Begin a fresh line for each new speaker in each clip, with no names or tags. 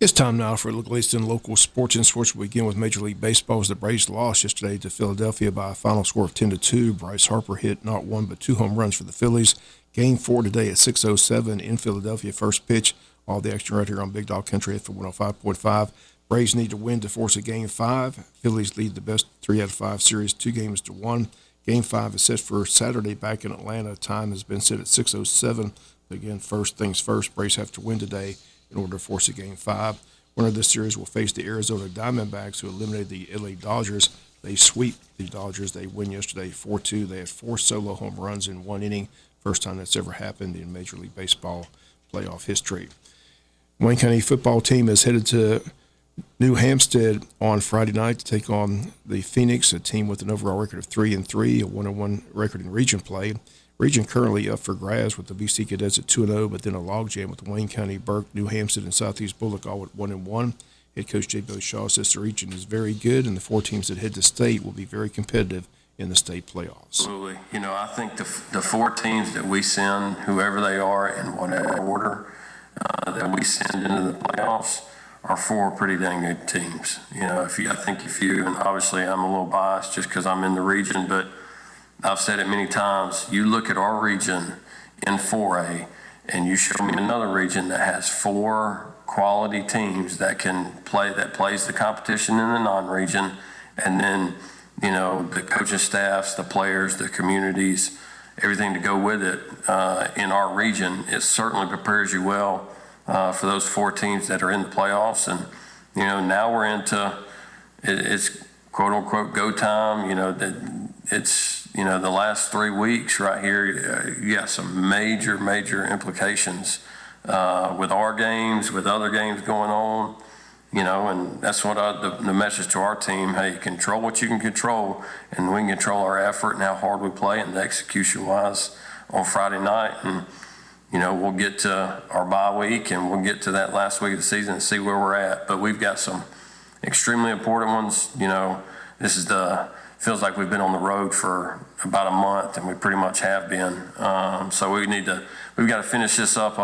It's time now for a look at latest in local sports. And sports will begin with Major League Baseball as the Braves lost yesterday to Philadelphia by a final score of 10-2. Bryce Harper hit not one but two home runs for the Phillies. Game 4 today at 6:07 in Philadelphia. First pitch. All the action right here on Big Dog Country for 105.5. Braves need to win to force a Game 5. Phillies lead the best 3 out of 5 series 2-1. Game 5 is set for Saturday back in Atlanta. Time has been set at 6:07. Again, first things first. Braves have to win today in order to force a Game 5. Winner of this series will face the Arizona Diamondbacks, who eliminated the LA Dodgers. They sweep the Dodgers. They win yesterday 4-2. They had 4 solo home runs in one inning. First time that's ever happened in Major League Baseball playoff history. Wayne County football team is headed to New Hampstead on Friday night to take on the Phoenix, a team with an overall record of 3-3, a 1-1 record in region play. Region currently up for grabs with the BC Cadets at 2-0, but then a logjam with Wayne County, Burke, New Hampstead, and Southeast Bullock all at 1-1. Head coach J. Bill Shaw says the region is very good, and the 4 teams that head to state will be very competitive in the state playoffs.
Absolutely. I think the 4 teams that we send, whoever they are, in whatever order that we send into the playoffs, are 4 pretty dang good teams. And obviously I'm a little biased just because I'm in the region, but I've said it many times. You look at our region in 4A, and you show me another region that has 4 quality teams that can play, that plays the competition in the non-region, and then the coaching staffs, the players, the communities, everything to go with it in our region. It certainly prepares you well for those 4 teams that are in the playoffs. And now we're into it's quote unquote go time. It's the last 3 weeks right here, you got some major implications with our games, with other games going on, and that's what the message to our team: hey, control what you can control, and we can control our effort and how hard we play and the execution wise on Friday night. And we'll get to our bye week and we'll get to that last week of the season and see where we're at. But we've got some extremely important ones. This is feels like we've been on the road for about a month, and we pretty much have been. So we've got to finish this up,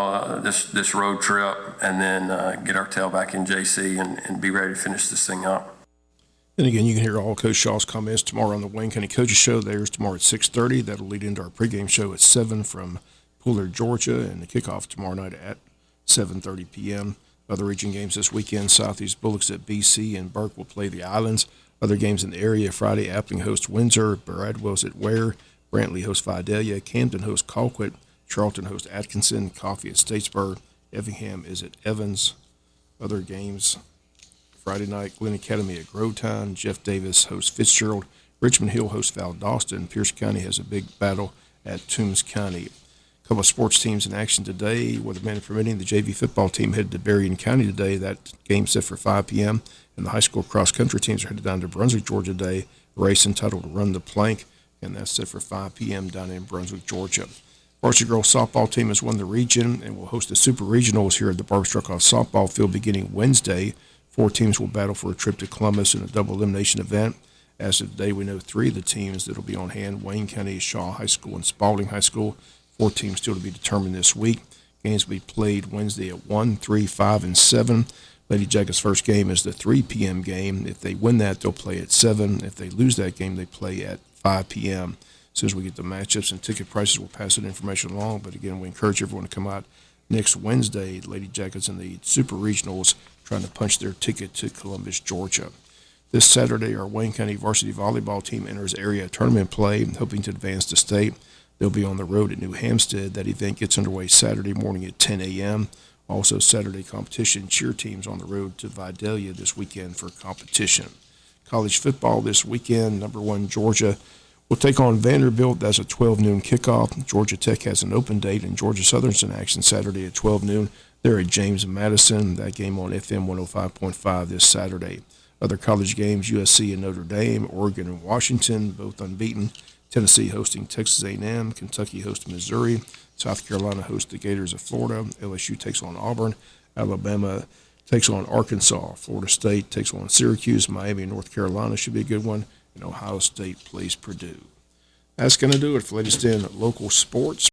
this road trip, and then get our tail back in JC and be ready to finish this thing up.
And again, you can hear all Coach Shaw's comments tomorrow on the Wayne County Coaches Show. There's tomorrow at 6:30. That'll lead into our pregame show at 7 from Pooler, Georgia, and the kickoff tomorrow night at 7:30 p.m. Other region games this weekend: Southeast Bullocks at BC, and Burke will play the Islands. Other games in the area: Friday, Appling hosts Windsor, Bradwell's at Ware, Brantley hosts Vidalia, Camden hosts Colquitt, Charlton hosts Atkinson, Coffee at Statesboro, Effingham is at Evans. Other games: Friday night, Glen Academy at Grovetown, Jeff Davis hosts Fitzgerald, Richmond Hill hosts Valdosta, Pierce County has a big battle at Toombs County. A couple of sports teams in action today. Weather permitting, the JV football team headed to Berrien County today. That game set for 5 p.m. And the high school cross-country teams are headed down to Brunswick, Georgia today. A race entitled Run the Plank, and that's set for 5 p.m. down in Brunswick, Georgia. Varsity girls softball team has won the region and will host the Super Regionals here at the Barbara Struckhoff softball field beginning Wednesday. 4 teams will battle for a trip to Columbus in a double elimination event. As of today, we know 3 of the teams that will be on hand: Wayne County, Shaw High School, and Spalding High School. 4 teams still to be determined this week. Games will be played Wednesday at 1, 3, 5, and 7. Lady Jackets' first game is the 3 p.m. game. If they win that, they'll play at 7. If they lose that game, they play at 5 p.m. As soon as we get the matchups and ticket prices, we'll pass that information along. But again, we encourage everyone to come out next Wednesday. Lady Jackets in the Super Regionals trying to punch their ticket to Columbus, Georgia. This Saturday, our Wayne County varsity volleyball team enters area tournament play, hoping to advance to state. They'll be on the road at New Hampstead. That event gets underway Saturday morning at 10 a.m. Also, Saturday competition cheer teams on the road to Vidalia this weekend for competition. College football this weekend: number 1 Georgia will take on Vanderbilt. That's a 12 noon kickoff. Georgia Tech has an open date, and Georgia Southern's in action Saturday at 12 noon. They're at James Madison. That game on FM 105.5 this Saturday. Other college games: USC and Notre Dame, Oregon and Washington, both unbeaten. Tennessee hosting Texas A&M, Kentucky hosts Missouri, South Carolina hosts the Gators of Florida, LSU takes on Auburn, Alabama takes on Arkansas, Florida State takes on Syracuse, Miami and North Carolina should be a good one, and Ohio State plays Purdue. That's going to do it for latest in local sports.